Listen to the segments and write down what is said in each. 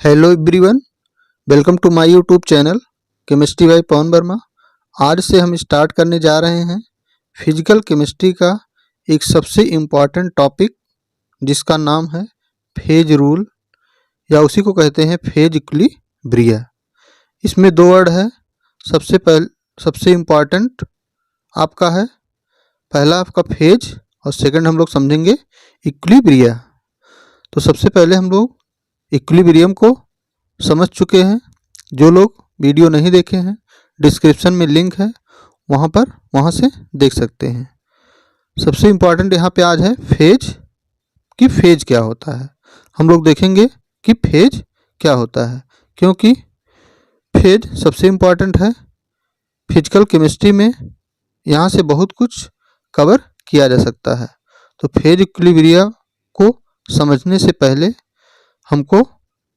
Hello everyone, welcome to my YouTube channel chemistry by Pawan Verma. आज से हम स्टार्ट करने जा रहे हैं फिजिकल केमिस्ट्री का एक सबसे इम्पॉर्टेंट टॉपिक जिसका नाम है फेज रूल या उसी को कहते हैं फेज इक्विलिब्रिया। इसमें दो वर्ड है। सबसे इम्पॉर्टेंट आपका है पहला आपका फेज और सेकंड हम लोग समझेंगे इक्विलिब्रिया। तो सबसे पहले हम लोग इक्विलिब्रियम को समझ चुके हैं। जो लोग वीडियो नहीं देखे हैं डिस्क्रिप्शन में लिंक है, वहाँ से देख सकते हैं। सबसे इम्पॉर्टेंट यहाँ पे आज है फेज कि फेज क्या होता है। हम लोग देखेंगे कि फेज क्या होता है, क्योंकि फेज सबसे इम्पॉर्टेंट है फिजिकल केमिस्ट्री में। यहाँ से बहुत कुछ कवर किया जा सकता है। तो फेज इक्विलिब्रिया को समझने से पहले हमको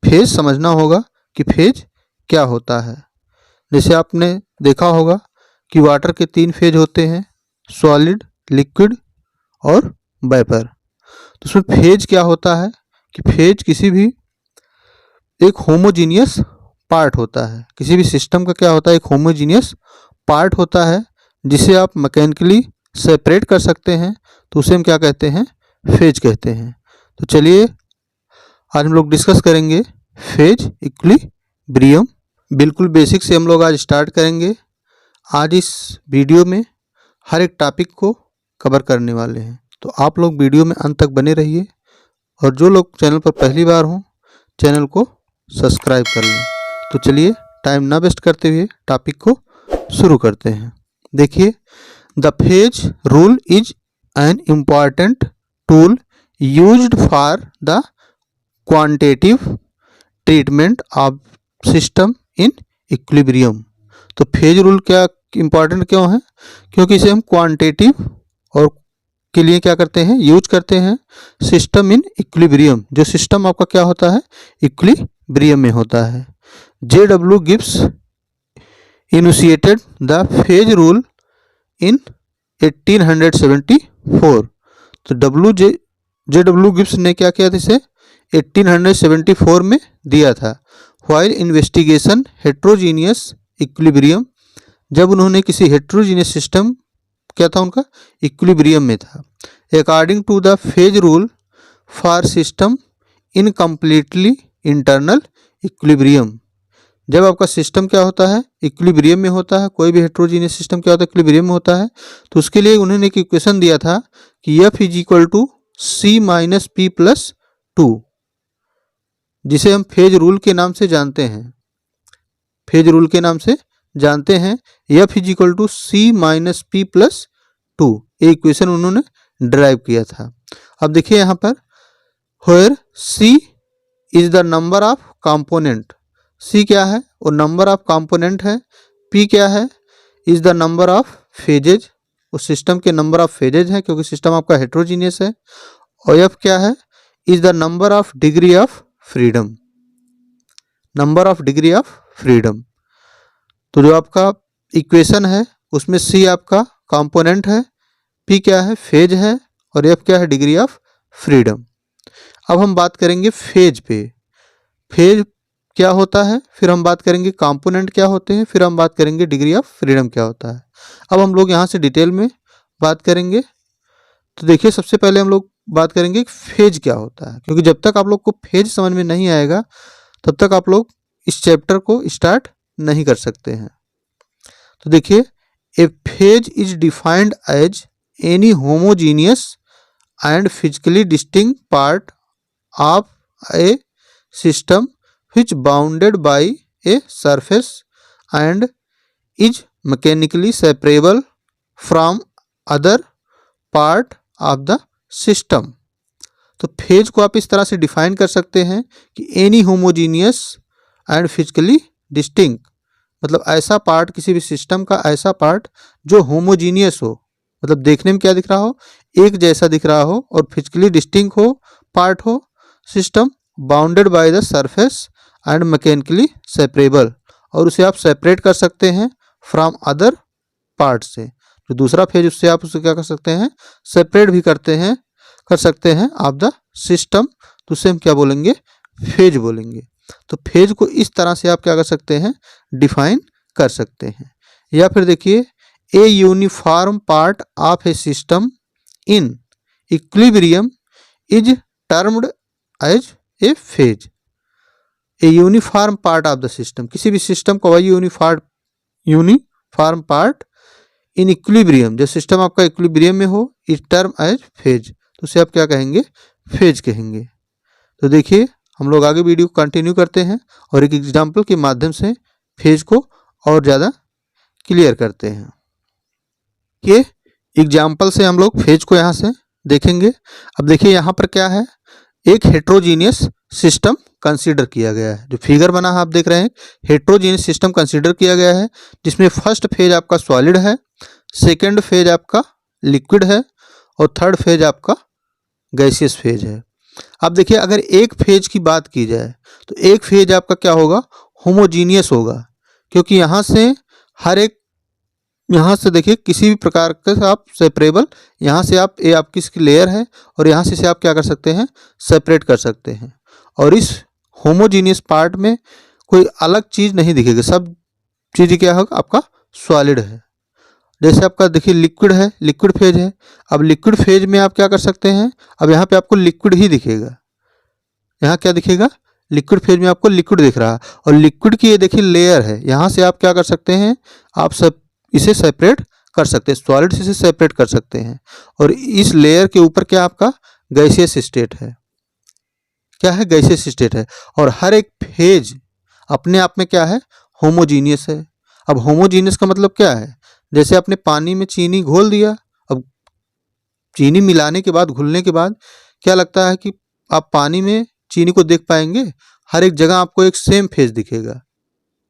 फेज समझना होगा कि फेज क्या होता है। जैसे आपने देखा होगा कि वाटर के 3 फेज होते हैं, सॉलिड, लिक्विड और वेपर। तो उसमें फेज क्या होता है कि फेज किसी भी एक होमोजीनियस पार्ट होता है। किसी भी सिस्टम का क्या होता है, एक होमोजीनियस पार्ट होता है जिसे आप मैकेनिकली सेपरेट कर सकते हैं। तो उसे हम क्या कहते हैं, फेज कहते हैं। तो चलिए आज हम लोग डिस्कस करेंगे फेज इक्विलिब्रियम। बिल्कुल बेसिक से हम लोग आज स्टार्ट करेंगे। आज इस वीडियो में हर एक टॉपिक को कवर करने वाले हैं, तो आप लोग वीडियो में अंत तक बने रहिए। और जो लोग चैनल पर पहली बार हों चैनल को सब्सक्राइब कर लें। तो चलिए टाइम ना वेस्ट करते हुए टॉपिक को शुरू करते हैं। देखिए, the phase rule is an important tool used for the quantitative treatment of system in equilibrium. तो फेज रूल क्या इम्पॉर्टेंट क्यों है, क्योंकि इसे हम क्वांटिटेटिव और के लिए क्या करते हैं, यूज करते हैं सिस्टम इन इक्विलिब्रियम। जो सिस्टम आपका क्या होता है, इक्विलिब्रियम में होता है। J.W. Gibbs initiated the phase rule in 1874। तो J.W. गिब्स ने क्या किया था, इसे 1874 में दिया था। व्हाइल इन्वेस्टिगेशन हेट्रोजीनियस इक्विलिब्रियम, जब उन्होंने किसी हेट्रोजीनियस सिस्टम क्या था उनका, इक्विलिब्रियम में था। According to the phase rule for system in completely internal equilibrium, जब आपका सिस्टम क्या होता है, इक्विलिब्रियम में होता है। कोई भी हेट्रोजीनियस सिस्टम क्या होता है, इक्विलिब्रियम में होता है। तो उसके लिए उन्होंने एक इक्वेशन दिया था कि F is equal to C minus P plus 2, जिसे हम फेज रूल के नाम से जानते हैं। फेज रूल के नाम से जानते हैं F is equal to C minus P plus 2। ये इक्वेशन उन्होंने ड्राइव किया था। अब देखिए यहाँ पर, where C is the number of component. C क्या है, वो नंबर ऑफ कंपोनेंट है। P क्या है, is the number of phases, उस सिस्टम के नंबर ऑफ फेजेज है, क्योंकि सिस्टम आपका हेट्रोजीनियस है। और F क्या है, is the number of degree of freedom, number of degree of freedom. तो जो आपका इक्वेशन है उसमें C आपका कंपोनेंट है, P क्या है, फेज है, और F क्या है, डिग्री ऑफ फ्रीडम। अब हम बात करेंगे फेज पे। फेज क्या होता है, फिर हम बात करेंगे कंपोनेंट क्या होते हैं, फिर हम बात करेंगे डिग्री ऑफ फ्रीडम क्या होता है। अब हम लोग यहाँ से डिटेल में बात करेंगे। तो देखिए, सबसे पहले हम लोग बात करेंगे फेज क्या होता है, क्योंकि जब तक आप लोग को फेज समझ में नहीं आएगा तब तक आप लोग इस चैप्टर को स्टार्ट नहीं कर सकते हैं। तो देखिए, a phase is defined as any homogeneous and physically distinct part of a system which bounded by a surface and is mechanically separable from other part of the system। तो phase को आप इस तरह से डिफाइन कर सकते हैं कि any homogeneous and physically distinct, मतलब ऐसा पार्ट, किसी भी सिस्टम का ऐसा पार्ट जो होमोजीनियस हो, मतलब देखने में क्या दिख रहा हो, एक जैसा दिख रहा हो, और फिजिकली डिस्टिंक्ट हो, पार्ट हो system, bounded by the surface and mechanically separable, और उसे आप सेपरेट कर सकते हैं फ्रॉम अदर पार्ट से। जो दूसरा फेज उससे आप उसे क्या कर सकते हैं, सेपरेट भी कर सकते हैं ऑफ द सिस्टम। तो उसे हम क्या बोलेंगे, फेज बोलेंगे। तो फेज को इस तरह से आप क्या कर सकते हैं, डिफाइन कर सकते हैं। या फिर देखिए, a uniform part of a system in equilibrium is termed as a phase. A uniform part of the system, किसी भी सिस्टम का वही यूनिफॉर्म पार्ट इन इक्विलिब्रियम, जब सिस्टम आपका इक्विलिब्रियम में हो, इज टर्म एज फेज, तो उसे आप क्या कहेंगे, फेज कहेंगे। तो देखिए, हम लोग आगे वीडियो कंटिन्यू करते हैं और एक एग्जाम्पल के माध्यम से फेज को और ज़्यादा क्लियर करते हैं। ये एग्जाम्पल से हम लोग फेज को यहाँ से देखेंगे। अब देखिए यहाँ पर क्या है, एक हेट्रोजीनियस सिस्टम कंसीडर किया गया है। जो फिगर बना है आप देख रहे हैं, हेट्रोजीनियस सिस्टम कंसीडर किया गया है, जिसमें फर्स्ट फेज आपका सॉलिड है, सेकेंड फेज आपका लिक्विड है और थर्ड फेज आपका गैसियस फेज है। अब देखिए, अगर एक फेज की बात की जाए तो एक फेज आपका क्या होगा, होमोजीनियस होगा, क्योंकि यहाँ से हर एक, यहाँ से देखिए किसी भी प्रकार का आप सेपरेबल, यहाँ से आप, ये आपकी इसकी लेयर है और यहाँ से आप क्या कर सकते हैं, सेपरेट कर सकते हैं। और इस होमोजीनियस पार्ट में कोई अलग चीज़ नहीं दिखेगी, सब चीज़ क्या होगा, आपका सॉलिड है। जैसे आपका देखिए लिक्विड है, लिक्विड फेज है। अब लिक्विड फेज में आप क्या कर सकते हैं, अब यहाँ पे आपको लिक्विड ही दिखेगा, यहाँ क्या दिखेगा, लिक्विड फेज में आपको लिक्विड दिख रहा है। और लिक्विड की ये देखिए लेयर है, यहाँ से आप क्या कर सकते हैं, आप सब इसे सेपरेट कर सकते हैं, सॉलिड से इसे सेपरेट कर सकते हैं। और इस लेयर के ऊपर क्या आपका गैसियस स्टेट है, क्या है, गैसियस स्टेट है। और हर एक फेज अपने आप में क्या है, होमोजीनियस है। अब होमोजीनियस का मतलब क्या है, जैसे आपने पानी में चीनी घोल दिया, अब चीनी मिलाने के बाद, घुलने के बाद क्या लगता है कि आप पानी में चीनी को देख पाएंगे, हर एक जगह आपको एक सेम फेज दिखेगा,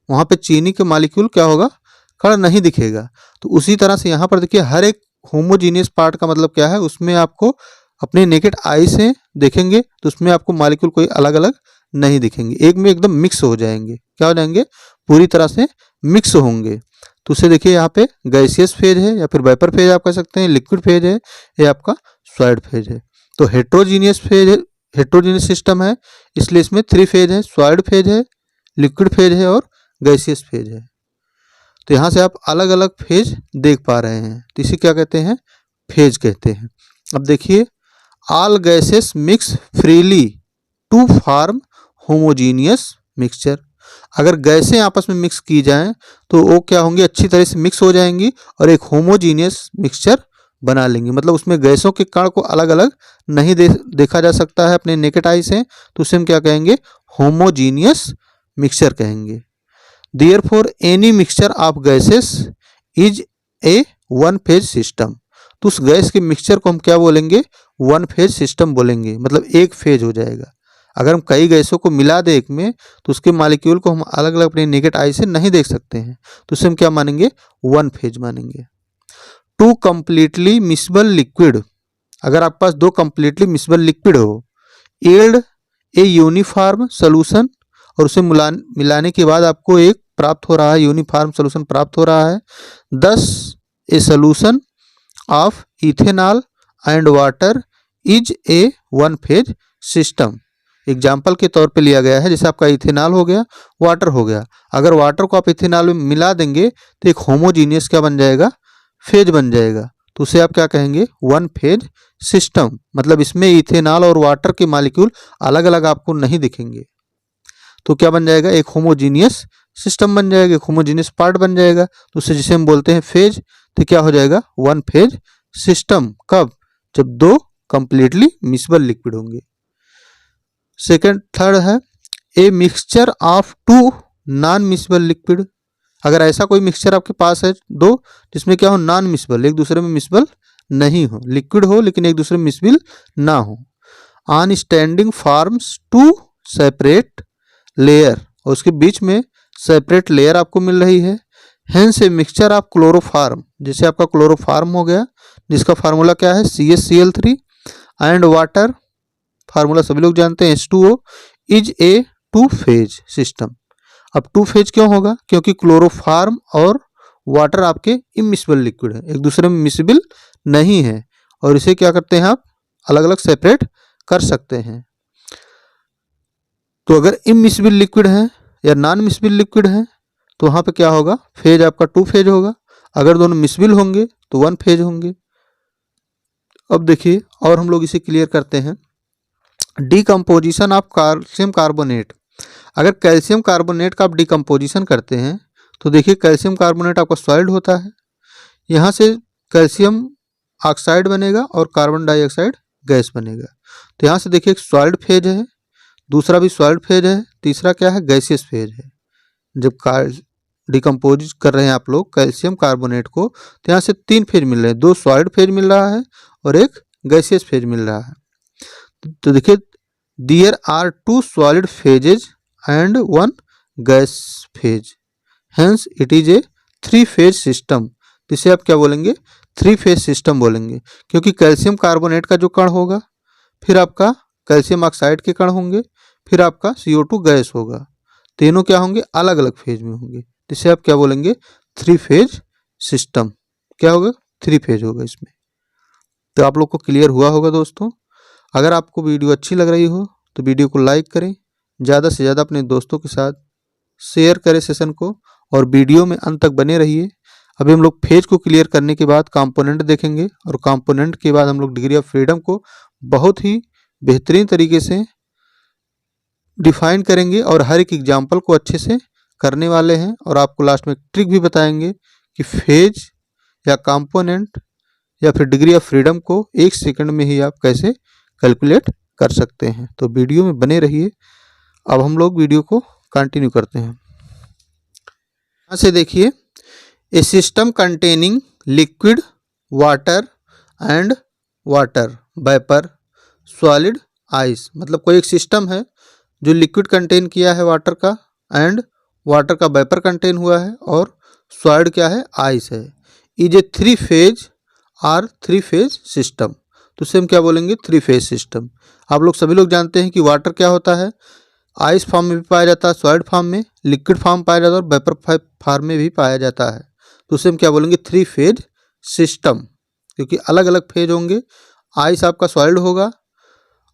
वहाँ पे चीनी के मॉलिक्यूल क्या होगा, खड़ा नहीं दिखेगा। तो उसी तरह से यहाँ पर देखिए, हर एक होमोजीनियस पार्ट का मतलब क्या है, उसमें आपको अपने नेकेड आई से देखेंगे तो उसमें आपको मॉलिक्यूल कोई अलग अलग नहीं दिखेंगे, एक में एकदम मिक्स हो जाएंगे, क्या हो जाएंगे, पूरी तरह से मिक्स होंगे। तो उसे देखिए, यहाँ पे गैसियस फेज है या फिर वेपर फेज आप कह सकते हैं, लिक्विड फेज है, ये आपका सॉलिड फेज है। तो हेट्रोजीनियस फेज है, हेट्रोजीनियस सिस्टम है, इसलिए इसमें 3 फेज है, सॉलिड फेज है, लिक्विड फेज है और गैसियस फेज है। तो यहाँ से आप अलग अलग फेज देख पा रहे हैं, तो इसे क्या कहते हैं, फेज कहते हैं। अब देखिए, all gases mix freely to form homogeneous mixture. अगर गैसें आपस में मिक्स की जाएं तो वो क्या होंगी, अच्छी तरह से मिक्स हो जाएंगी और एक होमोजीनियस मिक्सचर बना लेंगे। मतलब उसमें गैसों के कण को अलग अलग नहीं देखा जा सकता है अपने नेकेड आई से, तो उसे हम क्या कहेंगे, होमोजीनियस मिक्सचर कहेंगे। Therefore, any mixture of gases is a one phase system। तो उस गैस के मिक्सचर को हम क्या बोलेंगे, वन फेज सिस्टम बोलेंगे, मतलब एक फेज हो जाएगा। अगर हम कई गैसों को मिला दें एक में, तो उसके मॉलिक्यूल को हम अलग अलग अपने नेकेड आई से नहीं देख सकते हैं, तो उसे हम क्या मानेंगे, वन फेज मानेंगे। टू कंप्लीटली मिक्सबल लिक्विड, अगर आपके पास 2 कंप्लीटली मिक्सबल लिक्विड हो, यील्ड ए यूनिफॉर्म सोल्यूशन, और उसे मिलाने के बाद आपको एक प्राप्त हो रहा है, यूनिफॉर्म सोल्यूशन प्राप्त हो रहा है। 10 a solution of ethanol and water is a one phase system. Example के तौर पे लिया गया है, जैसे आपका इथेनॉल हो गया, वाटर हो गया। अगर वाटर को आप इथेनॉल में मिला देंगे तो एक होमोजीनियस क्या बन जाएगा, फेज बन जाएगा, तो उसे आप क्या कहेंगे, वन फेज सिस्टम। मतलब इसमें इथेनॉल और वाटर के मॉलिक्यूल अलग अलग आपको नहीं दिखेंगे, तो क्या बन जाएगा, एक होमोजीनियस सिस्टम बन जाएगा, एक होमोजीनियस पार्ट बन जाएगा। तो उसे जिसे हम बोलते हैं फेज, तो क्या हो जाएगा, वन फेज सिस्टम। कब, जब 2 कंप्लीटली मिक्सबल लिक्विड होंगे। सेकंड, थर्ड है a mixture of 2 non miscible liquid. अगर ऐसा कोई मिक्सचर आपके पास है 2 जिसमें क्या हो, नॉन मिक्सबल, एक दूसरे में मिक्सबल नहीं हो, लिक्विड हो लेकिन एक दूसरे में मिक्सबल ना हो। On standing forms 2 separate layer, और उसके बीच में सेपरेट लेयर आपको मिल रही है। Hence A mixture of chloroform, जैसे आपका क्लोरोफार्म हो गया, जिसका फार्मूला क्या है, CaCl3, एंड वाटर, फार्मूला सभी लोग जानते हैं, H2O, is a 2 phase system. अब 2 फेज क्यों होगा, क्योंकि क्लोरोफार्म और वाटर आपके इमिसिबल लिक्विड है, एक दूसरे में मिसिबल नहीं है, और इसे क्या करते हैं आप, अलग अलग सेपरेट कर सकते हैं। तो अगर इमिसिबल लिक्विड है या नॉन मिसिबल लिक्विड है तो वहाँ पे क्या होगा, फेज आपका 2 फेज होगा। अगर दोनों मिसिबल होंगे तो 1 फेज होंगे। अब देखिए और हम लोग इसे क्लियर करते हैं। Decomposition of calcium carbonate. अगर कैल्शियम कार्बोनेट का आप डिकम्पोजिशन करते हैं तो देखिए कैल्शियम कार्बोनेट आपका सॉलिड होता है। यहाँ से कैल्शियम ऑक्साइड बनेगा और कार्बन डाइऑक्साइड गैस बनेगा। तो यहाँ से देखिए एक सॉलिड फेज है, दूसरा भी सॉलिड फेज है, तीसरा क्या है, गैसियस फेज है। जब डिकम्पोज कर रहे हैं आप लोग कैल्शियम कार्बोनेट को तो यहाँ से 3 फेज मिल रहे हैं, 2 सॉलिड फेज मिल रहा है और एक गैसियस फेज मिल रहा है। तो देखिए there are 2 solid phases and 1 gas phase, hence it is a 3 phase system. इसे आप क्या बोलेंगे, 3 फेज सिस्टम बोलेंगे, क्योंकि कैल्शियम कार्बोनेट का जो कण होगा, फिर आपका कैल्शियम ऑक्साइड के कण होंगे, फिर आपका CO2 गैस होगा, तीनों क्या होंगे, अलग अलग फेज में होंगे। इसे आप क्या बोलेंगे, 3 फेज सिस्टम। क्या होगा, 3 फेज होगा इसमें। तो आप लोग को क्लियर हुआ होगा दोस्तों। अगर आपको वीडियो अच्छी लग रही हो तो वीडियो को लाइक करें, ज़्यादा से ज़्यादा अपने दोस्तों के साथ शेयर करें सेशन को, और वीडियो में अंत तक बने रहिए। अभी हम लोग फेज को क्लियर करने के बाद कंपोनेंट देखेंगे, और कंपोनेंट के बाद हम लोग डिग्री ऑफ फ्रीडम को बहुत ही बेहतरीन तरीके से डिफाइन करेंगे और हर एक एग्जाम्पल को अच्छे से करने वाले हैं। और आपको लास्ट में एक ट्रिक भी बताएंगे कि फेज या कंपोनेंट या फिर डिग्री ऑफ फ्रीडम को 1 सेकंड में ही आप कैसे कैलकुलेट कर सकते हैं। तो वीडियो में बने रहिए। अब हम लोग वीडियो को कंटिन्यू करते हैं। यहाँ से देखिए, a system containing liquid, water and water vapour, solid, ice. मतलब कोई एक सिस्टम है जो लिक्विड कंटेन किया है वाटर का, एंड वाटर का वेपर कंटेन हुआ है, और सॉलिड क्या है, आइस है। Is a 3 phase or 3 phase system. तो उसे हम क्या बोलेंगे, 3 फेज सिस्टम। आप लोग सभी लोग जानते हैं कि वाटर क्या होता है, आइस फॉर्म में भी पाया जाता है, सॉलिड फॉर्म में, लिक्विड फॉर्म पाया जाता है, और वेपर फॉर्म में भी पाया जाता है। तो उसे हम क्या बोलेंगे, 3 फेज सिस्टम, क्योंकि अलग अलग फेज होंगे। आइस आपका सॉलिड होगा,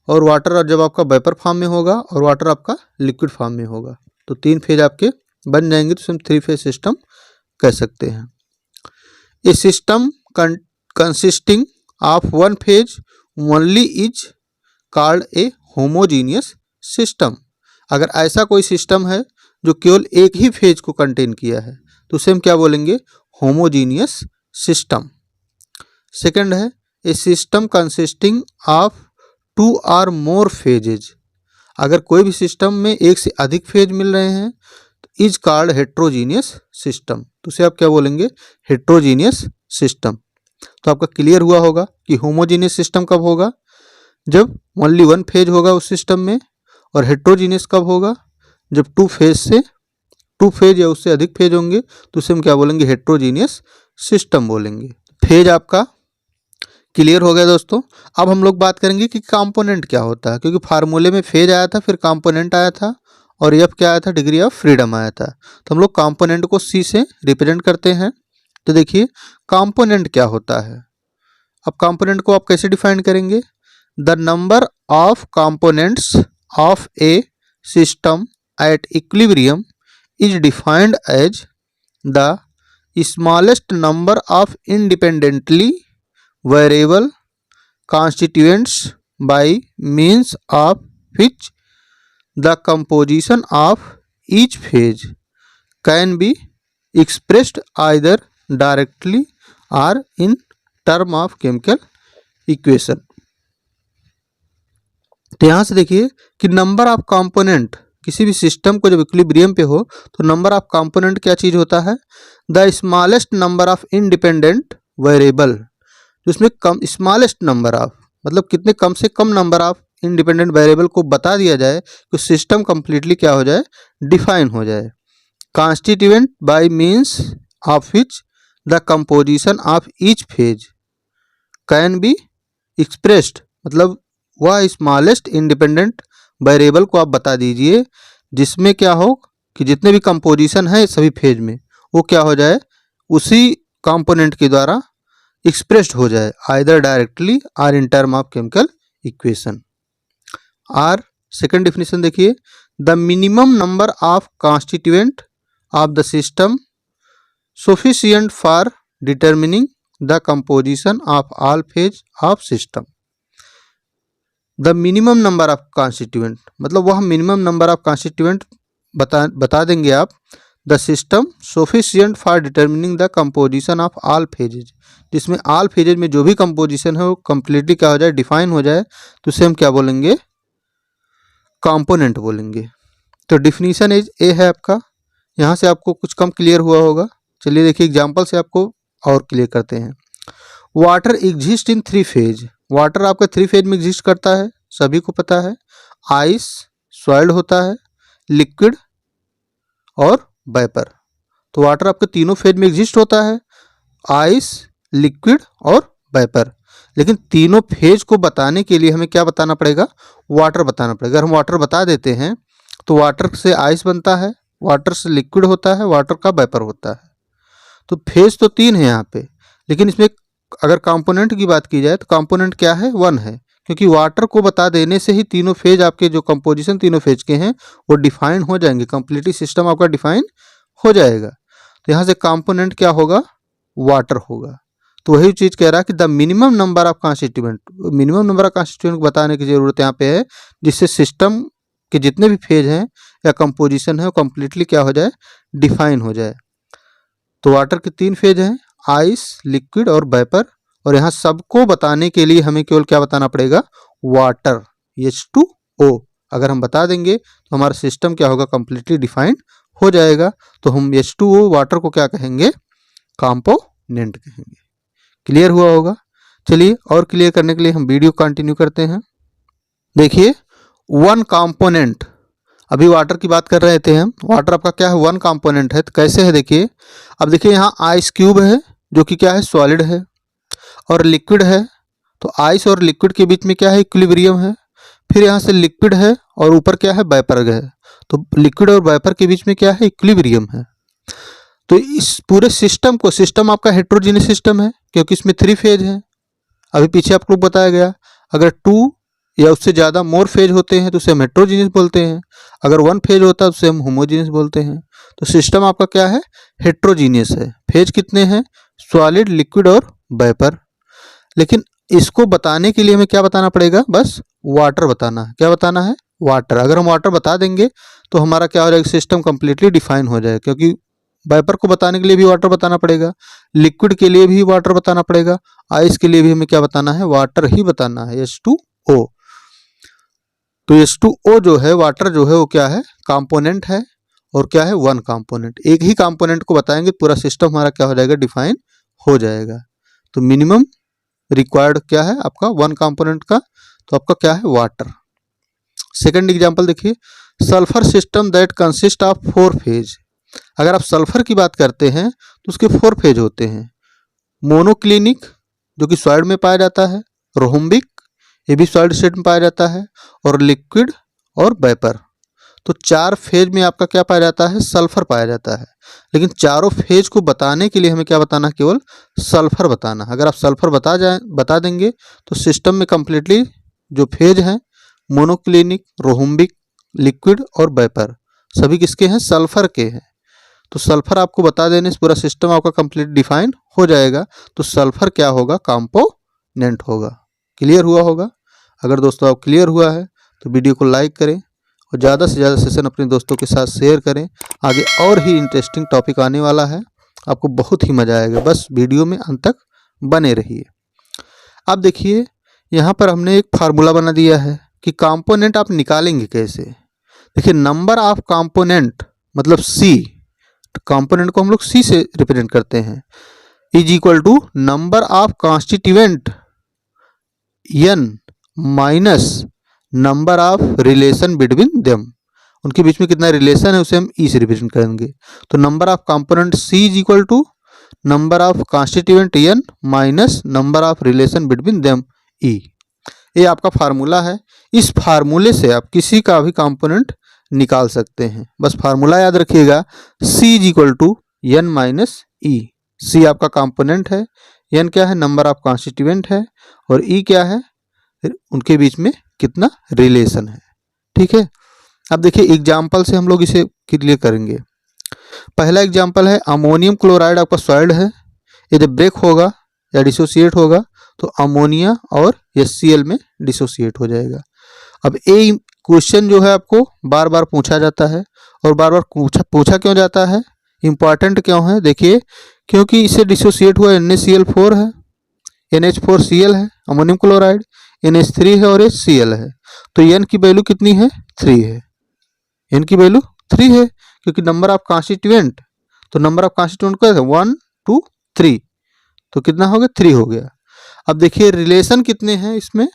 और वाटर जब आपका वेपर फॉर्म में होगा, और वाटर आपका लिक्विड फॉर्म में होगा। तो 3 फेज आपके बन जाएंगे। तो हम 3 फेज सिस्टम कह सकते हैं। A system consisting of 1 phase only is called a homogeneous system. अगर ऐसा कोई सिस्टम है जो केवल एक ही फेज को कंटेन किया है तो उसे हम क्या बोलेंगे, होमोजीनियस सिस्टम। सेकंड है, ए सिस्टम कंसिस्टिंग ऑफ 2 और मोर फेजेज। अगर कोई भी सिस्टम में एक से अधिक फेज मिल रहे हैं तो इज कॉल्ड हेट्रोजीनियस सिस्टम। तो उसे आप क्या बोलेंगे, हेट्रोजीनियस सिस्टम। तो आपका क्लियर हुआ होगा कि होमोजीनियस सिस्टम कब होगा, जब ओनली 1 फेज होगा उस सिस्टम में, और हेट्रोजीनियस कब होगा, जब 2 फेज या उससे अधिक फेज होंगे। तो उसे हम क्या बोलेंगे, हेट्रोजीनियस सिस्टम बोलेंगे। फेज आपका क्लियर हो गया दोस्तों। अब हम लोग बात करेंगे कि कंपोनेंट क्या होता है, क्योंकि फार्मूले में फेज आया था, फिर कंपोनेंट आया था, और एफ क्या आया था, डिग्री ऑफ फ्रीडम आया था। तो हम लोग कंपोनेंट को सी से रिप्रेजेंट करते हैं। तो देखिए कंपोनेंट क्या होता है। अब कंपोनेंट को आप कैसे डिफाइन करेंगे, the number of components of a system at equilibrium is defined as the smallest number of independently variable constituents by means of which the composition of each phase can be expressed either directly or in term of chemical equation। तो यहाँ से देखिए कि number of component, किसी भी system को जब equilibrium पे हो तो नंबर ऑफ कंपोनेंट क्या चीज़ होता है, the smallest number of independent variable. उसमें कम स्मॉलेस्ट नंबर ऑफ मतलब कितने कम से कम नंबर ऑफ इंडिपेंडेंट वेरिएबल को बता दिया जाए तो सिस्टम कंप्लीटली क्या हो जाए, डिफाइन हो जाए। Constituent by means of which the composition of each phase can be expressed. मतलब वह स्मॉलेस्ट इंडिपेंडेंट वेरिएबल को आप बता दीजिए जिसमें क्या हो कि जितने भी कंपोजिशन है सभी फेज में वो क्या हो जाए, उसी कंपोनेंट के द्वारा एक्सप्रेस्ड हो जाए, आइदर डायरेक्टली और in term of chemical equation. और सेकंड डेफिनेशन देखिए, the minimum number of constituent of the system sufficient for determining the composition of all phase of system. The minimum number of constituent मतलब वह minimum number of constituent बता देंगे आप the system sufficient for determining the composition of all phases, जिसमें all phases में जो भी composition है वो कंप्लीटली क्या हो जाए, डिफाइन हो जाए, तो उसे हम क्या बोलेंगे, कंपोनेंट बोलेंगे। तो डिफिनीशन इज ए है आपका। यहाँ से आपको कुछ कम क्लियर हुआ होगा। चलिए देखिए एग्जाम्पल से आपको और क्लियर करते हैं। Water exist in 3 phase. Water आपका 3 फेज में एग्जिस्ट करता है, सभी को पता है। आइस सॉइल्ड होता है, लिक्विड और वेपर। तो वाटर आपके तीनों फेज में एग्जिस्ट होता है, आइस, लिक्विड और वेपर। लेकिन तीनों फेज को बताने के लिए हमें क्या बताना पड़ेगा, वाटर बताना पड़ेगा। अगर हम वाटर बता देते हैं तो वाटर से आइस बनता है, वाटर से लिक्विड होता है, वाटर का वेपर होता है। तो फेज तो 3 है यहाँ पे, लेकिन इसमें अगर कंपोनेंट की बात की जाए तो कंपोनेंट क्या है, 1 है, क्योंकि वाटर को बता देने से ही तीनों फेज आपके जो कंपोजिशन तीनों फेज के हैं वो डिफाइन हो जाएंगे, कंप्लीटली सिस्टम आपका डिफाइन हो जाएगा। तो यहाँ से कंपोनेंट क्या होगा, वाटर होगा। तो वही चीज़ कह रहा है कि the minimum number of constituent, minimum number of constituent बताने की जरूरत यहाँ पे है, जिससे सिस्टम के जितने भी फेज हैं या कंपोजिशन है वो कंप्लीटली क्या हो जाए, डिफाइन हो जाए। तो वाटर के 3 फेज हैं, आइस, लिक्विड और वेपर। और यहाँ सबको बताने के लिए हमें केवल क्या बताना पड़ेगा, वाटर, H2O। अगर हम बता देंगे तो हमारा सिस्टम क्या होगा, कंप्लीटली डिफाइंड हो जाएगा। तो हम H2O वाटर को क्या कहेंगे, कंपोनेंट कहेंगे। क्लियर हुआ होगा। चलिए और क्लियर करने के लिए हम वीडियो कंटिन्यू करते हैं। देखिए 1 कंपोनेंट, अभी वाटर की बात कर रहे थे हम, वाटर आपका क्या है, 1 कंपोनेंट है। तो कैसे है देखिए, अब देखिए यहाँ आइस क्यूब है जो कि क्या है, सॉलिड है, और लिक्विड है। तो आइस और लिक्विड के बीच में क्या है, इक्विलिब्रियम है। फिर यहाँ से लिक्विड है और ऊपर क्या है, वेपर है। तो लिक्विड और वेपर के बीच में क्या है, इक्विलिब्रियम है। तो इस पूरे सिस्टम को, सिस्टम आपका हेट्रोजीनियस सिस्टम है क्योंकि इसमें 3 फेज है। अभी पीछे आपको बताया गया, अगर 2 या उससे ज़्यादा मोर फेज होते हैं तो उसे हम हेट्रोजीनियस बोलते हैं, अगर 1 फेज होता है तो उसे हम होमोजीनियस बोलते हैं। तो सिस्टम आपका क्या है, हेट्रोजीनियस है। फेज कितने हैं, सॉलिड, लिक्विड और वेपर। लेकिन इसको बताने के लिए हमें क्या बताना पड़ेगा, बस वाटर बताना है। क्या बताना है, वाटर। अगर हम वाटर बता देंगे तो हमारा क्या हो जाएगा, सिस्टम कंप्लीटली डिफाइन हो जाएगा। क्योंकि वेपर को बताने के लिए भी वाटर बताना पड़ेगा, लिक्विड के लिए भी वाटर बताना पड़ेगा, आइस के लिए भी हमें क्या बताना है, वाटर ही बताना है, H2O। तो H2O जो है, वाटर जो है वो क्या है, कंपोनेंट है। और क्या है, 1 कंपोनेंट। एक ही कंपोनेंट को बताएंगे पूरा सिस्टम हमारा क्या हो जाएगा, डिफाइन हो जाएगा। तो मिनिमम रिक्वायर्ड क्या है आपका, 1 कंपोनेंट का, तो आपका क्या है, वाटर। सेकंड एग्जांपल देखिए, sulphur system that consist of 4 phase. अगर आप सल्फर की बात करते हैं तो उसके 4 फेज होते हैं। मोनोक्लिनिक जो कि सॉइड में पाया जाता है, रोहम्बिक ये भी सॉलिड स्टेट में पाया जाता है, और लिक्विड और वेपर। तो 4 फेज में आपका क्या पाया जाता है, सल्फर पाया जाता है। लेकिन चारों फेज को बताने के लिए हमें क्या बताना, केवल सल्फर बताना। अगर आप सल्फर बता देंगे तो सिस्टम में कंप्लीटली जो फेज हैं, मोनोक्लिनिक, रोहम्बिक, लिक्विड और वेपर, सभी किसके हैं, सल्फर के हैं। तो सल्फर आपको बता देने से पूरा सिस्टम आपका कंप्लीट डिफाइन हो जाएगा। तो सल्फर क्या होगा, कंपोनेंट होगा। क्लियर हुआ होगा। अगर दोस्तों आप क्लियर हुआ है तो वीडियो को लाइक करें और ज़्यादा से ज़्यादा सेशन अपने दोस्तों के साथ शेयर करें। आगे और ही इंटरेस्टिंग टॉपिक आने वाला है, आपको बहुत ही मज़ा आएगा। बस वीडियो में अंत तक बने रहिए। अब देखिए यहाँ पर हमने एक फार्मूला बना दिया है कि कंपोनेंट आप निकालेंगे कैसे। देखिए नंबर ऑफ कंपोनेंट मतलब C, कंपोनेंट को हम लोग C से रिप्रेजेंट करते हैं, is equal to number of constituent N minus number of relation between them. उनके बीच में कितना रिलेशन है उसे हम E से रिप्रेजेंट करेंगे। तो number of component C is equal to number of constituent N minus number of relation between them E। ये आपका फार्मूला है। इस फार्मूले से आप किसी का भी कंपोनेंट निकाल सकते हैं। बस फार्मूला याद रखिएगा, C is equal to N minus E। C आपका कंपोनेंट है, N क्या है, नंबर ऑफ कॉन्स्टिट्यूएंट है, और E क्या है, उनके बीच में कितना रिलेशन है। ठीक है, अब देखिए एग्जाम्पल से हम लोग इसे क्लियर करेंगे। पहला एग्जाम्पल है अमोनियम क्लोराइड आपका सॉइल्ड है, ये जब ब्रेक होगा या डिसोसिएट होगा तो अमोनिया और HCl में डिसोसिएट हो जाएगा। अब ये क्वेश्चन जो है आपको बार बार पूछा जाता है, और बार बार पूछा क्यों जाता है, इम्पॉर्टेंट क्यों है, देखिए क्योंकि इसे डिसोसिएट हुआ NaCl4 है, NH4Cl है, अमोनियम क्लोराइड, NH3 है और HCl है। तो N की वैल्यू कितनी है, 3 है। N की वैल्यू 3 है क्योंकि नंबर ऑफ कॉन्स्टिट्यूएंट, तो नंबर ऑफ कॉन्स्टिट्यूएंट क्या है 1 2 3, तो कितना हो गया 3 हो गया। अब देखिए रिलेशन कितने हैं इसमें,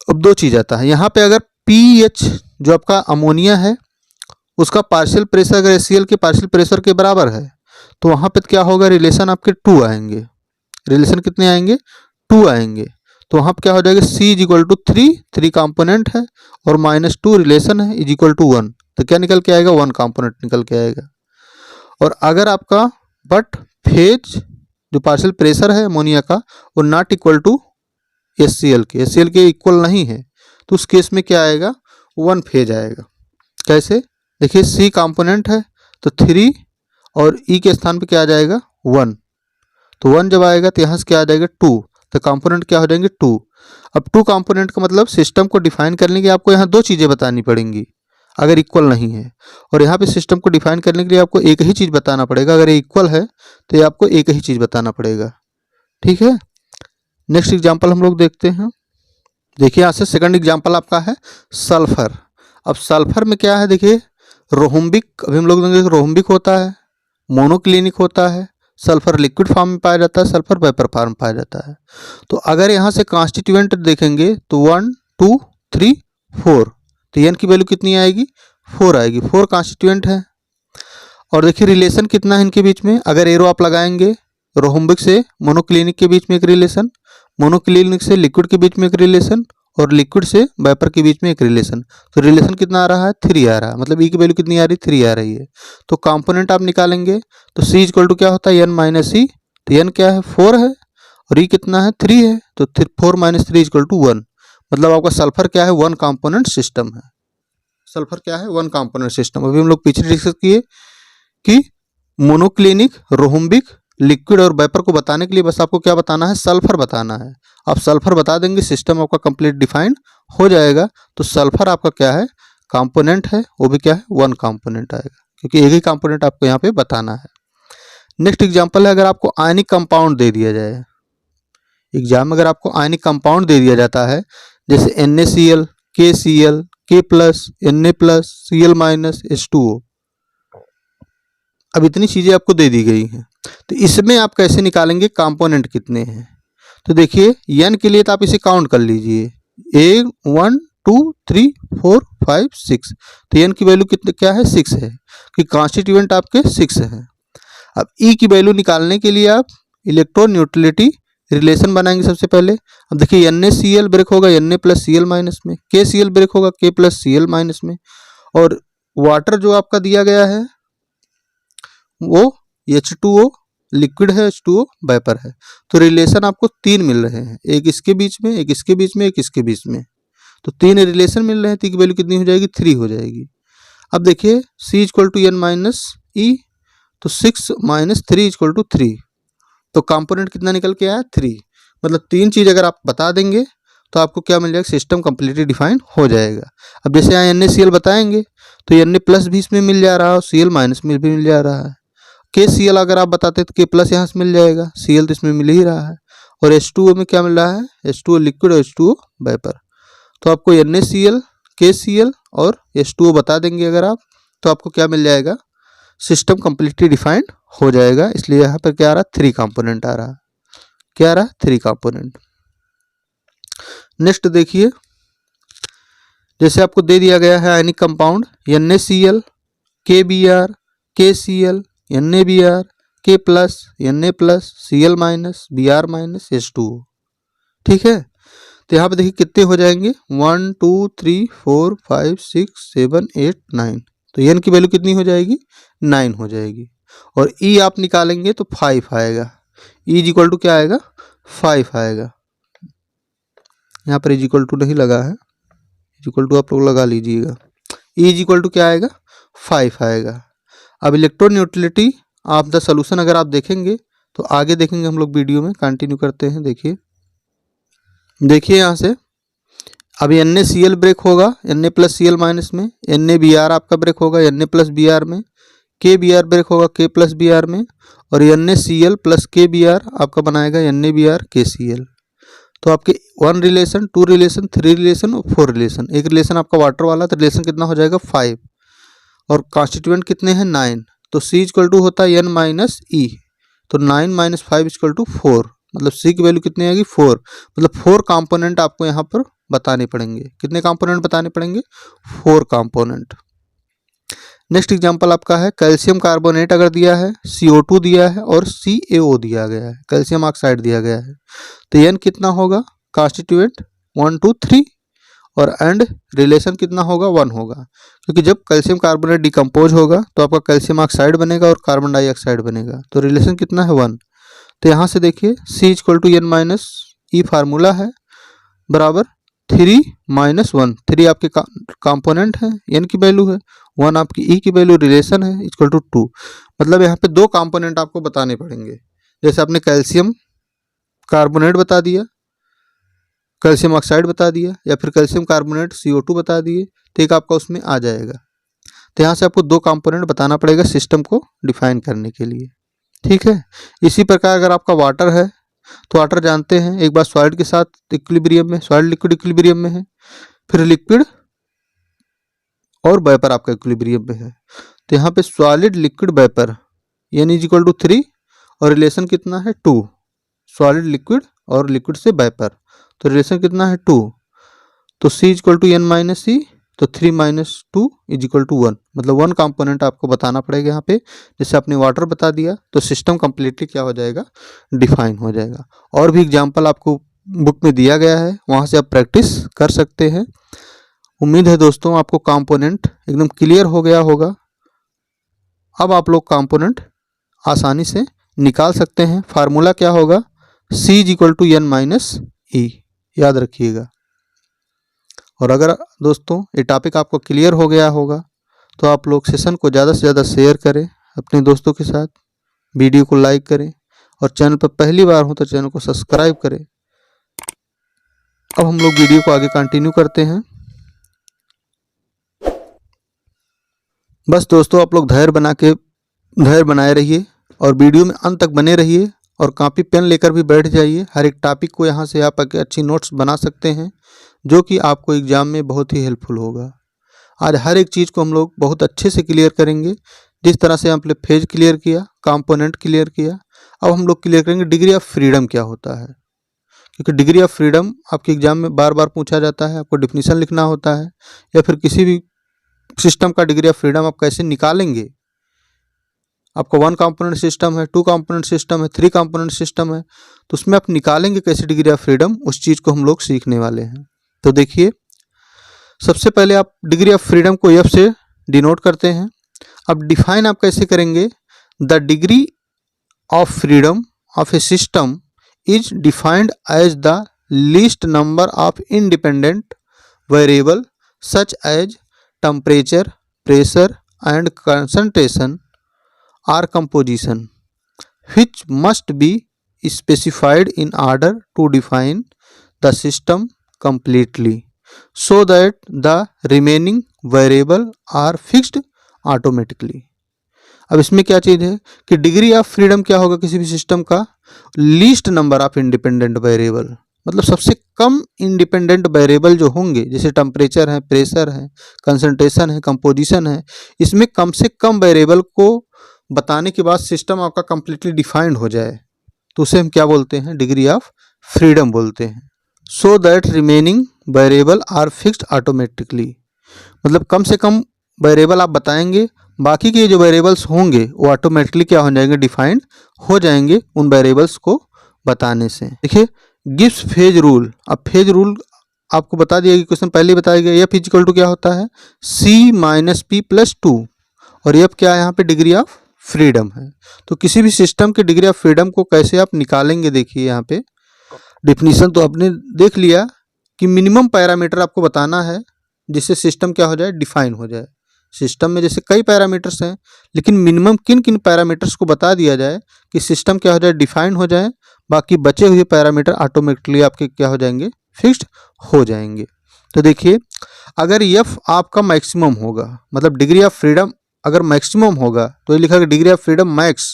अब दो चीज आता है यहाँ पे, अगर pH जो आपका अमोनिया है उसका पार्शियल प्रेशर अगर HCl के पार्शियल प्रेशर के बराबर है तो वहाँ पे क्या होगा, रिलेशन आपके 2 आएंगे। रिलेशन कितने आएंगे, 2 आएंगे। तो वहाँ पे क्या हो जाएगा, C is equal to 3 component है और -2 रिलेशन है इज इक्वल टू 1, तो क्या निकल के आएगा, 1 कंपोनेंट निकल के आएगा। और अगर आपका बट फेज जो पार्शियल प्रेशर है अमोनिया का वो नॉट इक्वल टू HCl के इक्वल नहीं है, तो उस केस में क्या आएगा, 1 फेज आएगा। कैसे, देखिए C कंपोनेंट है तो 3 और E के स्थान पे क्या आ जाएगा 1, तो 1 जब आएगा तो यहाँ से क्या आ जाएगा 2, तो कंपोनेंट क्या हो जाएंगे 2। अब 2 कंपोनेंट का मतलब सिस्टम को डिफाइन करने के लिए आपको यहाँ दो चीज़ें बतानी पड़ेंगी अगर इक्वल नहीं है, और यहाँ पे सिस्टम को डिफाइन करने के लिए आपको एक ही चीज़ बताना पड़ेगा। अगर ये इक्वल है तो ये आपको एक ही चीज़ बताना पड़ेगा, ठीक है। नेक्स्ट एग्जाम्पल हम लोग देखते हैं। देखिए यहाँ से सेकंड एग्जाम्पल आपका है सल्फर। अब सल्फर में क्या है, देखिए रोहम्बिक, अभी हम लोग देखेंगे रोहम्बिक होता है, मोनोक्लिनिक होता है, सल्फर लिक्विड फॉर्म में पाया जाता है, सल्फर वेपर फॉर्म में पाया जाता है। तो अगर यहाँ से कॉन्स्टिट्यूएंट देखेंगे तो 1 2 3 4, तो N की वैल्यू कितनी आएगी, 4 आएगी, 4 कॉन्स्टिट्यूएंट है। और देखिए रिलेशन कितना है इनके बीच में, अगर एरो आप लगाएंगे, रोहम्बिक से मोनोक्लिनिक के बीच में एक रिलेशन, मोनोक्लिनिक से लिक्विड के बीच में एक रिलेशन, और लिक्विड से वेपर के बीच में एक रिलेशन। तो रिलेशन कितना आ रहा है, 3 आ रहा है, मतलब E की वैल्यू कितनी आ रही है, 3 आ रही है। तो कंपोनेंट आप निकालेंगे तो C इक्वल टू क्या होता है, N माइनस E, तो N क्या है 4 है और E कितना है 3 है, तो 4 माइनस 3 इक्वल टू 1, मतलब आपका सल्फर क्या है 1 कंपोनेंट सिस्टम है। सल्फर क्या है 1 कंपोनेंट सिस्टम। अभी हम लोग पीछे डिस्कस किए कि मोनोक्लिनिक, रोहम्बिक, लिक्विड और वेपर को बताने के लिए बस आपको क्या बताना है, सल्फर बताना है। आप सल्फर बता देंगे सिस्टम आपका कंप्लीट डिफाइंड हो जाएगा। तो सल्फर आपका क्या है, कंपोनेंट है, वो भी क्या है 1 कंपोनेंट आएगा, क्योंकि एक ही कंपोनेंट आपको यहाँ पे बताना है। नेक्स्ट एग्जांपल है, अगर आपको आयनिक कंपाउंड दे दिया जाए, एग्जाम में अगर आपको आयनिक कंपाउंड दे दिया जाता है जैसे NaCl, KCl, K+, Na+, Cl- H2O, अब इतनी चीज़ें आपको दे दी गई हैं, तो इसमें आप कैसे निकालेंगे कंपोनेंट कितने हैं। तो देखिए N के लिए तो आप इसे काउंट कर लीजिए, 1 2 3 4 5 6, तो N की वैल्यू कितने क्या है 6 है, कि कॉन्स्टिट्यूएंट आपके 6 है। अब E की वैल्यू निकालने के लिए आप इलेक्ट्रॉन न्यूट्रलिटी रिलेशन बनाएंगे सबसे पहले। अब देखिए NaCl ब्रेक होगा Na प्लस Cl माइनस में, KCl ब्रेक होगा K प्लस Cl माइनस में, और वाटर जो आपका दिया गया है वो H2O लिक्विड है, H2O वेपर है। तो रिलेशन आपको 3 मिल रहे हैं, एक इसके बीच में, एक इसके बीच में, एक इसके बीच में, तो 3 रिलेशन मिल रहे हैं। तो की वैल्यू कितनी हो जाएगी, 3 हो जाएगी। अब देखिए C equal to N minus E, तो 6 माइनस 3 इक्वल टू 3, तो कंपोनेंट कितना निकल के आया 3। मतलब 3 चीज़ अगर आप बता देंगे तो आपको क्या मिल जाएगा, सिस्टम कम्प्लीटली डिफाइन हो जाएगा। अब जैसे यहाँ NaCl बताएंगे तो Na प्लस भी इसमें मिल जा रहा है और Cl माइनस में भी मिल जा रहा है। KCl अगर आप बताते तो K प्लस यहाँ से मिल जाएगा, Cl तो इसमें मिल ही रहा है, और H2O में क्या मिल रहा है, H2O लिक्विड और H2O वेपर। तो आपको NaCl, KCl और H2O बता देंगे अगर आप, तो आपको क्या मिल जाएगा, सिस्टम कम्प्लीटली डिफाइंड हो जाएगा। इसलिए यहाँ पर क्या आ रहा है, 3 कंपोनेंट आ रहा है, क्या आ रहा है 3 कंपोनेंट। नेक्स्ट देखिए, जैसे आपको दे दिया गया है ionic compound NaCl, KBr, KCl, NaBr, K plus, Na plus, Cl minus, Br minus, H2O, ठीक है। तो यहाँ पे देखिए कितने हो जाएंगे, 1 2 3 4 5 6 7 8 9, तो N की वैल्यू कितनी हो जाएगी, 9 हो जाएगी। और E आप निकालेंगे तो 5 आएगा, E इक्वल टू क्या आएगा 5 आएगा। यहाँ पर इज इक्वल टू नहीं लगा है, इक्वल टू आप लोग लगा लीजिएगा। ई इज इक्वल टू क्या आएगा 5 आएगा। अब इलेक्ट्रोन्यूट्रलिटी ऑफ द सोल्यूशन अगर आप देखेंगे तो आगे देखेंगे हम लोग वीडियो में, कंटिन्यू करते हैं। देखिए यहाँ से अभी NaCl ब्रेक होगा Na प्लस Cl माइनस में, NaBr आपका ब्रेक होगा Na प्लस Br में, KBr ब्रेक होगा K प्लस Br में, और NaCl प्लस KBr आपका बनाएगा NaBr KCl। तो आपके 1 रिलेशन, 2 रिलेशन, 3 रिलेशन और 4 रिलेशन। एक रिलेशन आपका वाटर वाला, तो रिलेशन कितना हो जाएगा 5, और कॉन्स्टिट्यूएंट कितने हैं 9। तो C इक्वल टू होता है N माइनस E, तो 9 माइनस 5 इक्वल टू 4, मतलब C की वैल्यू कितनी आएगी 4। मतलब 4 कंपोनेंट आपको यहाँ पर बताने पड़ेंगे। कितने कंपोनेंट बताने पड़ेंगे 4 कंपोनेंट। नेक्स्ट एग्जांपल आपका है कैल्शियम कार्बोनेट अगर दिया है, CO2 दिया है और CaO दिया गया है, कैल्शियम ऑक्साइड दिया गया है, तो N कितना होगा कॉन्स्टिट्यूएंट 1 2 3, और एंड रिलेशन कितना होगा 1 होगा, क्योंकि जब कैल्शियम कार्बोनेट डिकम्पोज होगा तो आपका कैल्शियम ऑक्साइड बनेगा और कार्बन डाइऑक्साइड बनेगा, तो रिलेशन कितना है 1। तो यहाँ से देखिए C equal to N minus E formula है, बराबर 3 माइनस 1, 3 आपके कंपोनेंट है, N की वैल्यू है, 1 आपकी E की वैल्यू, रिलेशन है इक्वल टू 2। मतलब यहाँ पे 2 कंपोनेंट आपको बताने पड़ेंगे। जैसे आपने कैल्शियम कार्बोनेट बता दिया, कैल्शियम ऑक्साइड बता दिया, या फिर कैल्शियम कार्बोनेट CO2 बता दिए, तो एक आपका उसमें आ जाएगा। तो यहाँ से आपको 2 कंपोनेंट बताना पड़ेगा सिस्टम को डिफाइन करने के लिए, ठीक है। इसी प्रकार अगर आपका वाटर है तो वाटर जानते हैं एक बार सॉलिड के साथ इक्विलिब्रियम में, सॉलिड लिक्विड इक्विलिब्रियम में है, फिर लिक्विड और वेपर आपका इक्विलिब्रियम में है। तो यहाँ पे solid liquid vapour N is equal to 3 और रिलेशन कितना है 2, सॉलिड लिक्विड और लिक्विड से वेपर, तो रिलेशन कितना है 2। तो C equal to N minus E, तो 3 माइनस 2 इज इक्वल टू 1, मतलब 1 कंपोनेंट आपको बताना पड़ेगा यहाँ पे। जैसे आपने वाटर बता दिया तो सिस्टम कंप्लीटली क्या हो जाएगा डिफाइन हो जाएगा। और भी एग्जांपल आपको बुक में दिया गया है, वहाँ से आप प्रैक्टिस कर सकते हैं। उम्मीद है दोस्तों आपको कंपोनेंट एकदम क्लियर हो गया होगा। अब आप लोग कंपोनेंट आसानी से निकाल सकते हैं। फार्मूला क्या होगा C is equal to N minus E, याद रखिएगा। और अगर दोस्तों ये टॉपिक आपको क्लियर हो गया होगा तो आप लोग सेशन को ज़्यादा से ज़्यादा शेयर करें अपने दोस्तों के साथ, वीडियो को लाइक करें, और चैनल पर पहली बार हो तो चैनल को सब्सक्राइब करें। अब हम लोग वीडियो को आगे कंटिन्यू करते हैं। बस दोस्तों आप लोग धैर्य बनाए रहिए और वीडियो में अंत तक बने रहिए, और कॉपी पेन लेकर भी बैठ जाइए। हर एक टॉपिक को यहाँ से आप अच्छी नोट्स बना सकते हैं, जो कि आपको एग्ज़ाम में बहुत ही हेल्पफुल होगा। आज हर एक चीज़ को हम लोग बहुत अच्छे से क्लियर करेंगे। जिस तरह से हमने फेज क्लियर किया, कंपोनेंट क्लियर किया, अब हम लोग क्लियर करेंगे डिग्री ऑफ फ्रीडम क्या होता है, क्योंकि डिग्री ऑफ फ्रीडम आपके एग्जाम में बार बार पूछा जाता है। आपको डिफिनीशन लिखना होता है, या फिर किसी भी सिस्टम का डिग्री ऑफ फ्रीडम आप कैसे निकालेंगे। आपको 1 कंपोनेंट सिस्टम है, 2 कंपोनेंट सिस्टम है, 3 कंपोनेंट सिस्टम है, तो उसमें आप निकालेंगे कैसे डिग्री ऑफ फ्रीडम, उस चीज़ को हम लोग सीखने वाले हैं। तो देखिए सबसे पहले आप डिग्री ऑफ फ्रीडम को F से डिनोट करते हैं। अब डिफाइन आप कैसे करेंगे, the degree of freedom of a system is defined as the least number of independent variable such as temperature, pressure and concentration or composition, which must be specified in order to define the system completely, so that the remaining variable are fixed automatically। अब इसमें क्या चीज़ है कि degree of freedom क्या होगा किसी भी system का, least number of independent variable, मतलब सबसे कम इंडिपेंडेंट वेरिएबल जो होंगे, जैसे टेम्परेचर है, प्रेशर है, कंसंट्रेशन है, कंपोजिशन है, इसमें कम से कम वेरिएबल को बताने के बाद सिस्टम आपका कंप्लीटली डिफाइंड हो जाए, तो उसे हम क्या बोलते हैं, डिग्री ऑफ फ्रीडम बोलते हैं। So that remaining variable are fixed automatically, मतलब कम से कम वेरिएबल आप बताएंगे, बाकी के जो वेरिएबल्स होंगे वो ऑटोमेटिकली क्या हो जाएंगे, डिफाइंड हो जाएंगे उन वेरिएबल्स को बताने से। देखिए गिब्स फेज रूल, अब फेज रूल आपको बता दिया कि क्वेश्चन पहले बताया गया। F इक्वल टू क्या होता है C माइनस P प्लस 2, और F क्या है यहाँ पे डिग्री ऑफ फ्रीडम है। तो किसी भी सिस्टम के डिग्री ऑफ फ्रीडम को कैसे आप निकालेंगे, देखिए यहाँ पे डिफिनीशन तो आपने देख लिया कि मिनिमम पैरामीटर आपको बताना है जिससे सिस्टम क्या हो जाए, डिफाइन हो जाए। सिस्टम में जैसे कई पैरामीटर्स हैं, लेकिन मिनिमम किन किन पैरामीटर्स को बता दिया जाए कि सिस्टम क्या हो जाए, डिफाइन हो जाए, बाकी बचे हुए पैरामीटर ऑटोमेटिकली आपके क्या हो जाएंगे, फिक्स्ड हो जाएंगे। तो देखिए, अगर एफ आपका मैक्सिमम होगा, मतलब डिग्री ऑफ फ्रीडम अगर मैक्सिमम होगा, तो ये लिखा है डिग्री ऑफ फ्रीडम मैक्स।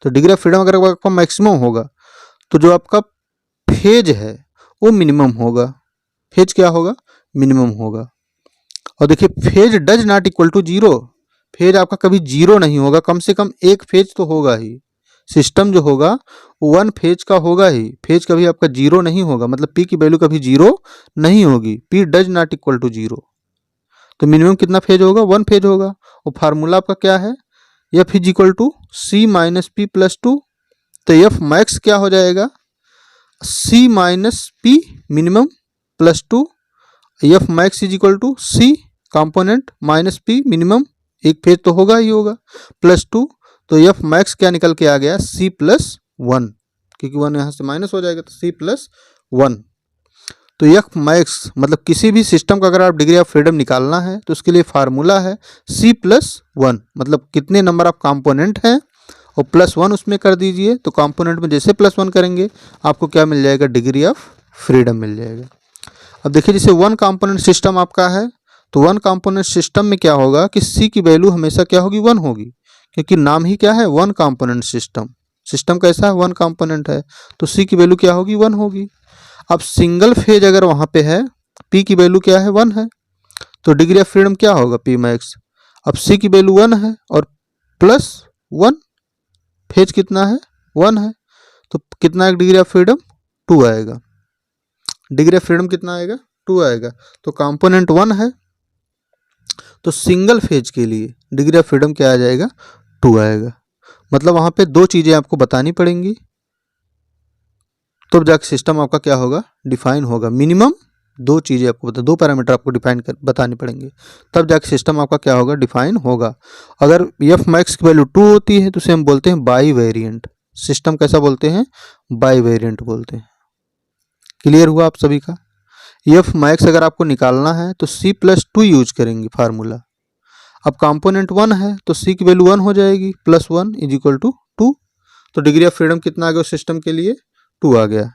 तो डिग्री ऑफ फ्रीडम अगर आपका मैक्सिमम होगा, तो जो आपका फेज है वो मिनिमम होगा। फेज क्या होगा, मिनिमम होगा। और देखिए, phase does not equal to zero, phase आपका कभी जीरो नहीं होगा, कम से कम एक फेज तो होगा ही। सिस्टम जो होगा वन फेज का होगा ही, फेज कभी आपका जीरो नहीं होगा, मतलब पी की वैल्यू कभी जीरो नहीं होगी। P does not equal to zero, तो मिनिमम कितना फेज होगा, वन फेज होगा। और फार्मूला आपका क्या है, F is equal to C minus P plus two. तो एफ मैक्स क्या हो जाएगा, C minus P minimum plus two. F max is equal to C component minus P minimum, एक फेज तो होगा ही होगा, प्लस टू। तो एफ मैक्स क्या निकल के आ गया, सी प्लस वन, क्योंकि वन यहाँ से माइनस हो जाएगा, तो सी प्लस वन। तो एफ मैक्स मतलब किसी भी सिस्टम का अगर आप डिग्री ऑफ फ्रीडम निकालना है तो उसके लिए फार्मूला है सी प्लस वन, मतलब कितने नंबर ऑफ कंपोनेंट हैं और प्लस वन उसमें कर दीजिए। तो कंपोनेंट में जैसे प्लस वन करेंगे आपको क्या मिल जाएगा, डिग्री ऑफ फ्रीडम मिल जाएगा। अब देखिए, जैसे वन कंपोनेंट सिस्टम आपका है, तो वन कंपोनेंट सिस्टम में क्या होगा कि सी की वैल्यू हमेशा क्या होगी, वन होगी, क्योंकि नाम ही क्या है, वन कंपोनेंट सिस्टम। सिस्टम कैसा है, वन कंपोनेंट है, तो सी की वैल्यू क्या होगी, वन होगी। अब सिंगल फेज अगर वहाँ पे है, पी की वैल्यू क्या है, वन है, तो डिग्री ऑफ फ्रीडम क्या होगा, पी मैक्स। अब सी की वैल्यू वन है और प्लस वन, फेज कितना है, वन है, तो कितना है डिग्री ऑफ फ्रीडम, टू आएगा। डिग्री ऑफ फ्रीडम कितना आएगा, टू आएगा। तो कंपोनेंट वन है, तो सिंगल फेज के लिए डिग्री ऑफ फ्रीडम क्या आ जाएगा, टू आएगा। मतलब वहाँ पे दो चीज़ें आपको बतानी पड़ेंगी, तो जाके सिस्टम आपका क्या होगा, डिफाइन होगा। मिनिमम दो चीज़ें आपको बता, दो पैरामीटर आपको डिफाइन कर बताने पड़ेंगे, तब जाके सिस्टम आपका क्या होगा, डिफाइन होगा। अगर एफ मैक्स की वैल्यू टू होती है तो उसे हम बोलते हैं बाई वेरिएंट। सिस्टम कैसा बोलते हैं, बाई वेरिएंट बोलते हैं। क्लियर हुआ आप सभी का। एफ मैक्स अगर आपको निकालना है तो सी प्लस टू यूज करेंगे फार्मूला। अब कंपोनेंट वन है तो सी की वैल्यू वन हो जाएगी, plus one is equal to two. तो डिग्री ऑफ फ्रीडम कितना आ गया सिस्टम के लिए, टू आ गया।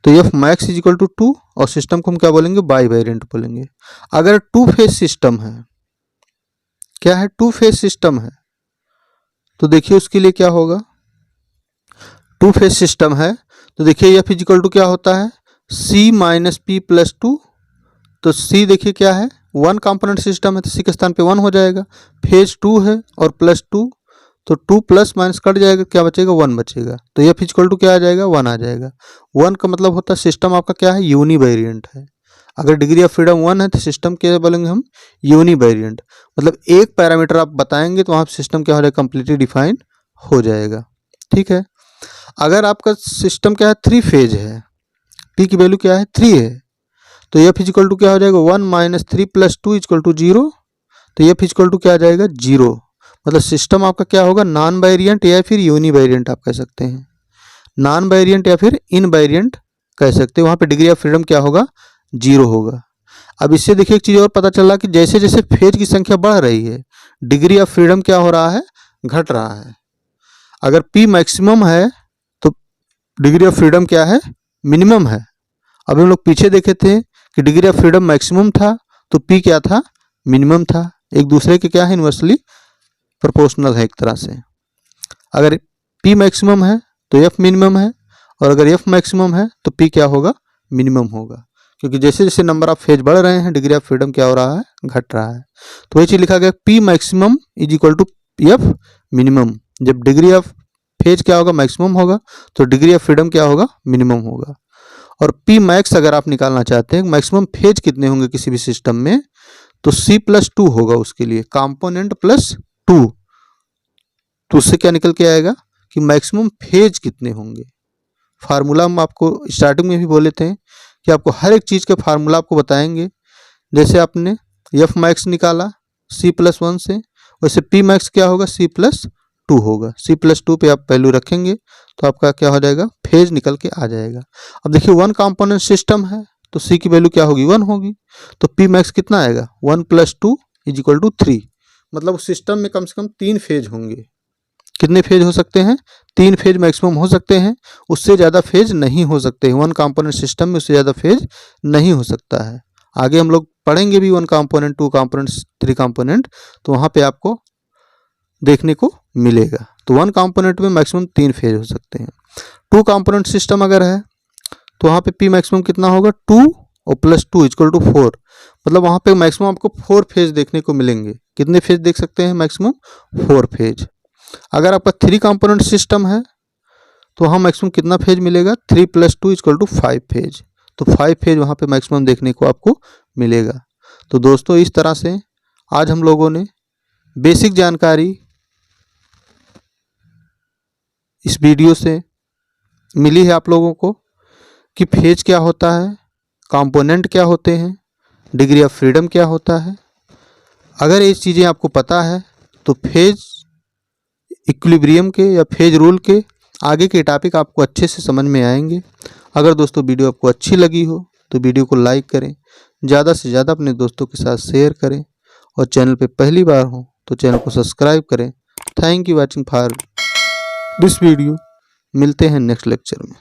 तो F max is equal to two, और सिस्टम को हम क्या बोलेंगे, बाई वेरिएंट बोलेंगे। अगर टू फेज सिस्टम है, क्या है, टू फेज सिस्टम है, तो देखिए उसके लिए क्या होगा, टू फेज सिस्टम है तो देखिए एफ इज इक्वल टू क्या होता है, सी माइनस पी प्लस टू। तो सी देखिए क्या है, वन कंपोनेंट सिस्टम है, तो सी के स्थान पे वन हो जाएगा। फेज टू है और प्लस टू, तो टू प्लस माइनस कट जाएगा, क्या बचेगा, वन बचेगा। तो एफ इक्वल टू क्या आ जाएगा, वन आ जाएगा। वन का मतलब होता है सिस्टम आपका क्या है, यूनिवेरिएंट है। अगर डिग्री ऑफ फ्रीडम वन है तो सिस्टम क्या बोलेंगे हम, यूनिवेरिएंट। मतलब एक पैरामीटर आप बताएंगे तो वहाँ सिस्टम क्या हो जाएगा, कंप्लीटली डिफाइन हो जाएगा। ठीक है। अगर आपका सिस्टम क्या है, थ्री फेज है, पी की वैल्यू क्या है, थ्री है, तो एफ इक्वल टू क्या हो जाएगा, one minus three plus two equal to zero. तो एफ इक्वल टू क्या आ जाएगा, जीरो। मतलब सिस्टम आपका क्या होगा, नॉन वेरिएंट या फिर यूनिवेरिएंट आप कह सकते हैं, नॉन वेरिएंट या फिर इन वेरिएंट कह सकते हैं। वहाँ पे डिग्री ऑफ फ्रीडम क्या होगा, जीरो होगा। अब इससे देखिए एक चीज़ और पता चला कि जैसे जैसे फेज की संख्या बढ़ रही है, डिग्री ऑफ फ्रीडम क्या हो रहा है, घट रहा है। अगर पी मैक्सिमम है तो डिग्री ऑफ फ्रीडम क्या है, मिनिमम है। अभी हम लोग पीछे देखे थे कि डिग्री ऑफ फ्रीडम मैक्सिमम था तो पी क्या था, मिनिमम था। एक दूसरे के क्या है, इन्वर्सली प्रोपोर्शनल है एक तरह से। अगर पी मैक्सिमम है तो एफ मिनिमम है, और अगर एफ मैक्सिमम है तो पी क्या होगा, मिनिमम होगा। क्योंकि जैसे जैसे नंबर ऑफ फेज बढ़ रहे हैं डिग्री ऑफ फ्रीडम क्या हो रहा है, घट रहा है। तो वही चीज लिखा गया, P maximum is equal to F minimum. जब डिग्री ऑफ फेज क्या होगा, मैक्सिमम होगा, तो डिग्री ऑफ फ्रीडम क्या होगा, मिनिमम होगा। और पी मैक्स अगर आप निकालना चाहते हैं, मैक्सिमम फेज कितने होंगे किसी भी सिस्टम में, तो सी प्लस टू होगा उसके लिए, कंपोनेंट प्लस टू। तो उससे क्या निकल के आएगा कि मैक्सिमम फेज कितने होंगे। फार्मूला हम आपको स्टार्टिंग में भी बोले थे कि आपको हर एक चीज़ के फार्मूला आपको बताएंगे। जैसे आपने एफ मैक्स निकाला सी प्लस वन से, वैसे पी मैक्स क्या होगा, सी प्लस टू होगा। सी प्लस टू पे आप वैल्यू रखेंगे तो आपका क्या हो जाएगा, फेज निकल के आ जाएगा। अब देखिए वन कंपोनेंट सिस्टम है तो सी की वैल्यू क्या होगी 1 होगी। तो पी मैक्स कितना आएगा 1 + 2 = 3। मतलब उस सिस्टम में कम से कम 3 फेज होंगे। कितने फेज हो सकते हैं 3 फेज मैक्सिमम हो सकते हैं, उससे ज़्यादा फेज नहीं हो सकते हैं। 1 कंपोनेंट सिस्टम में उससे ज़्यादा फेज नहीं हो सकता है। आगे हम लोग पढ़ेंगे भी 1 कंपोनेंट 2 कंपोनेंट 3 कंपोनेंट, तो वहाँ पे आपको देखने को मिलेगा। तो 1 कंपोनेंट में मैक्सिमम 3 फेज हो सकते हैं। 2 कंपोनेंट सिस्टम अगर है तो वहाँ पे पी मैक्सिमम कितना होगा 2 और +2 = 4। मतलब वहाँ पे मैक्सिमम आपको 4 फेज देखने को मिलेंगे। कितने फेज देख सकते हैं मैक्सिमम 4 फेज। अगर आपका 3 कंपोनेंट सिस्टम है तो वहाँ मैक्सिमम कितना फेज मिलेगा 3 + 2 = 5 फेज। तो 5 फेज वहाँ पे मैक्सिमम देखने को आपको मिलेगा। तो दोस्तों इस तरह से आज हम लोगों ने बेसिक जानकारी इस वीडियो से मिली है आप लोगों को कि फेज क्या होता है, कंपोनेंट क्या होते हैं, डिग्री ऑफ फ्रीडम क्या होता है। अगर ये चीज़ें आपको पता है तो फेज इक्विलिब्रियम के या फेज रूल के आगे के टॉपिक आपको अच्छे से समझ में आएंगे। अगर दोस्तों वीडियो आपको अच्छी लगी हो तो वीडियो को लाइक करें, ज़्यादा से ज़्यादा अपने दोस्तों के साथ शेयर करें और चैनल पे पहली बार हो तो चैनल को सब्सक्राइब करें। Thank you watching for this video. मिलते हैं नेक्स्ट लेक्चर में।